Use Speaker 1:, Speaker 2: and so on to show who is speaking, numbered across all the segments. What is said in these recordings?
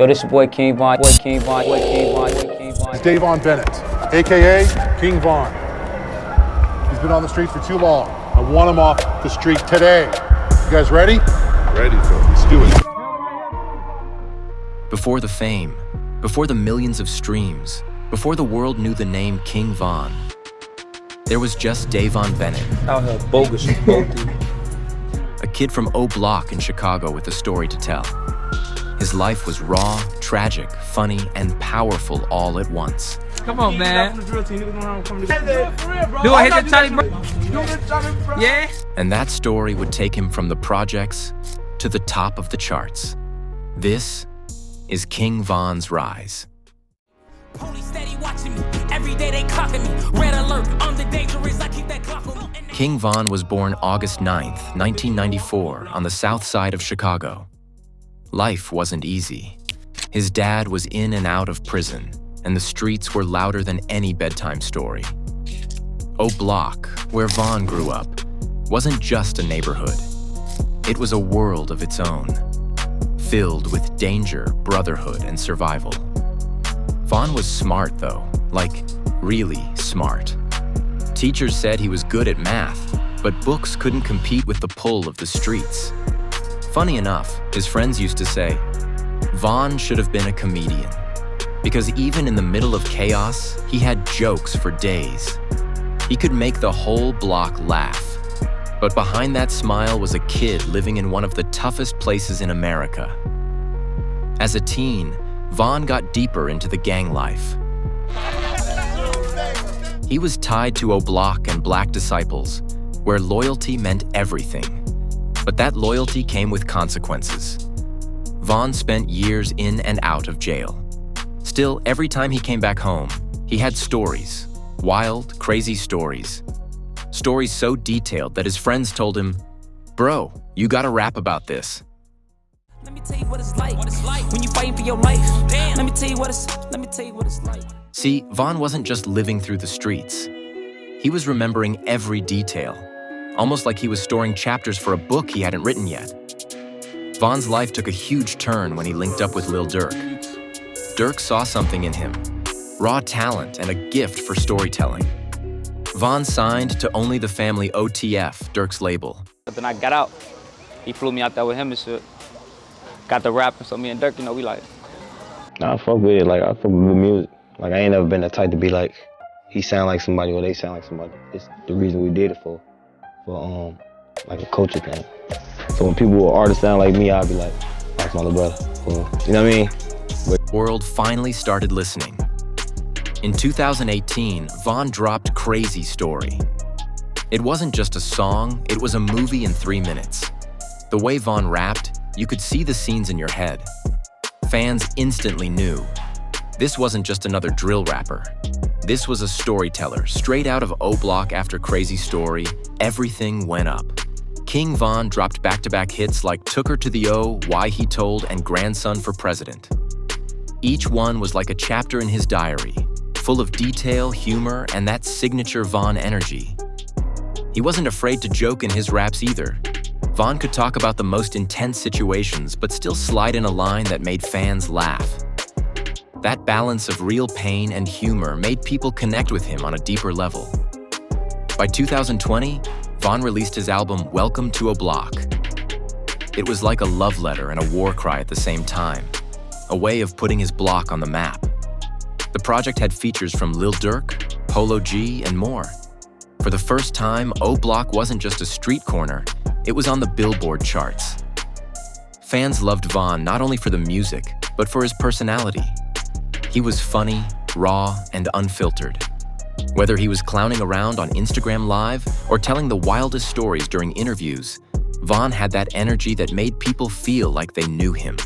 Speaker 1: Yo, this your boy King Von, King Von, King Von, King Von.
Speaker 2: It's Dayvon Bennett, AKA King Von. He's been on the street for too long. I want him off the street today. You guys ready? Ready, so let's do it.
Speaker 3: Before the fame, before the millions of streams, before the world knew the name King Von, there was just Dayvon Bennett.
Speaker 1: Out here bogus and filthy.
Speaker 3: A kid from O Block in Chicago with a story to tell. His life was raw, tragic, funny, and powerful all at once.
Speaker 4: Come on, man. Do I hit the Charlie, bro? Yeah?
Speaker 3: And that story would take him from the projects to the top of the charts. This is King Von's rise.
Speaker 5: Police steady watching me. Every day they clocking me. Red alert, I'm the dangerous. I keep that clock on me.
Speaker 3: King Von was born August 9th, 1994, on the south side of Chicago. Life wasn't easy. His dad was in and out of prison, and the streets were louder than any bedtime story. O Block, where Von grew up, wasn't just a neighborhood. It was a world of its own, filled with danger, brotherhood, and survival. Von was smart, though, like really smart. Teachers said he was good at math, but books couldn't compete with the pull of the streets. Funny enough, his friends used to say, Von should have been a comedian, because even in the middle of chaos, he had jokes for days. He could make the whole block laugh. But behind that smile was a kid living in one of the toughest places in America. As a teen, Von got deeper into the gang life. He was tied to O Block and Black Disciples, where loyalty meant everything. But that loyalty came with consequences. Von spent years in and out of jail. Still, every time he came back home, he had stories, wild, crazy stories. Stories so detailed that his friends told him, "Bro, you gotta rap about this."
Speaker 5: Let me tell you what it's like when you fighting for your life. Damn. Let me tell you what it's like.
Speaker 3: See, Von wasn't just living through the streets. He was remembering every detail, almost like he was storing chapters for a book he hadn't written yet. Von's life took a huge turn when he linked up with Lil Durk. Durk saw something in him, raw talent and a gift for storytelling. Von signed to Only the Family OTF, Durk's label.
Speaker 1: But then I got out. He flew me out there with him and shit. Got the rapping, so me and Durk, we like.
Speaker 6: Nah, I fuck with it. Like, I fuck with the music. Like, I ain't never been the type to be like, he sound like somebody or they sound like somebody. It's the reason we did it for like a culture thing. So when people or artists sound like me, I'll be like, oh, that's my little brother. Or, you know what I mean?
Speaker 3: The world finally started listening. In 2018, Von dropped Crazy Story. It wasn't just a song, it was a movie in 3 minutes. The way Von rapped, you could see the scenes in your head. Fans instantly knew. This wasn't just another drill rapper. This was a storyteller, straight out of O Block after Crazy Story. Everything went up. King Von dropped back-to-back hits like Took Her to the O, Why He Told, and Grandson for President. Each one was like a chapter in his diary, full of detail, humor, and that signature Von energy. He wasn't afraid to joke in his raps either. Von could talk about the most intense situations, but still slide in a line that made fans laugh. That balance of real pain and humor made people connect with him on a deeper level. By 2020, Von released his album Welcome to O Block. It was like a love letter and a war cry at the same time, a way of putting his block on the map. The project had features from Lil Durk, Polo G, and more. For the first time, O Block wasn't just a street corner, it was on the Billboard charts. Fans loved Von not only for the music, but for his personality. He was funny, raw, and unfiltered. Whether he was clowning around on Instagram Live or telling the wildest stories during interviews, Von had that energy that made people feel like they knew him.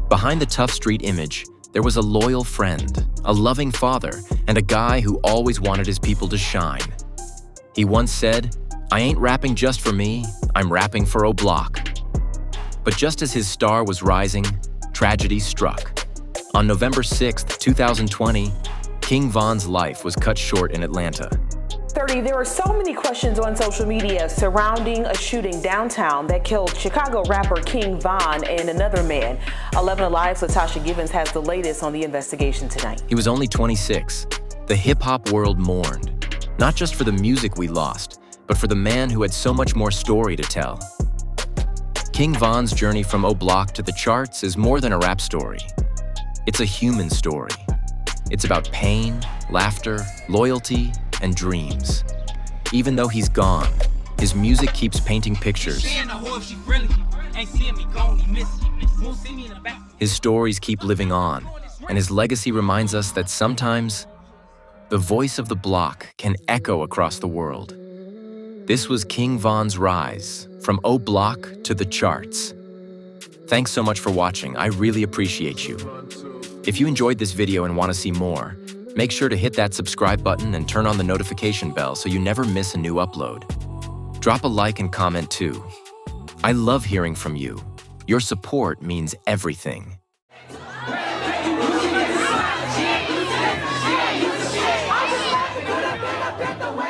Speaker 3: Behind the tough street image, there was a loyal friend, a loving father, and a guy who always wanted his people to shine. He once said, "I ain't rapping just for me, I'm rapping for O Block." But just as his star was rising, tragedy struck. On November 6, 2020, King Von's life was cut short in Atlanta.
Speaker 7: 6:30, there are so many questions on social media surrounding a shooting downtown that killed Chicago rapper King Von and another man. 11 Alive's Latasha Givens has the latest on the investigation tonight.
Speaker 3: He was only 26. The hip-hop world mourned, not just for the music we lost, but for the man who had so much more story to tell. King Von's journey from O Block to the charts is more than a rap story. It's a human story. It's about pain, laughter, loyalty, and dreams. Even though he's gone, his music keeps painting pictures. His stories keep living on, and his legacy reminds us that sometimes the voice of the block can echo across the world. This was King Von's rise, from O Block to the charts. Thanks so much for watching. I really appreciate you. If you enjoyed this video and want to see more, make sure to hit that subscribe button and turn on the notification bell so you never miss a new upload. Drop a like and comment too. I love hearing from you. Your support means everything.
Speaker 8: The way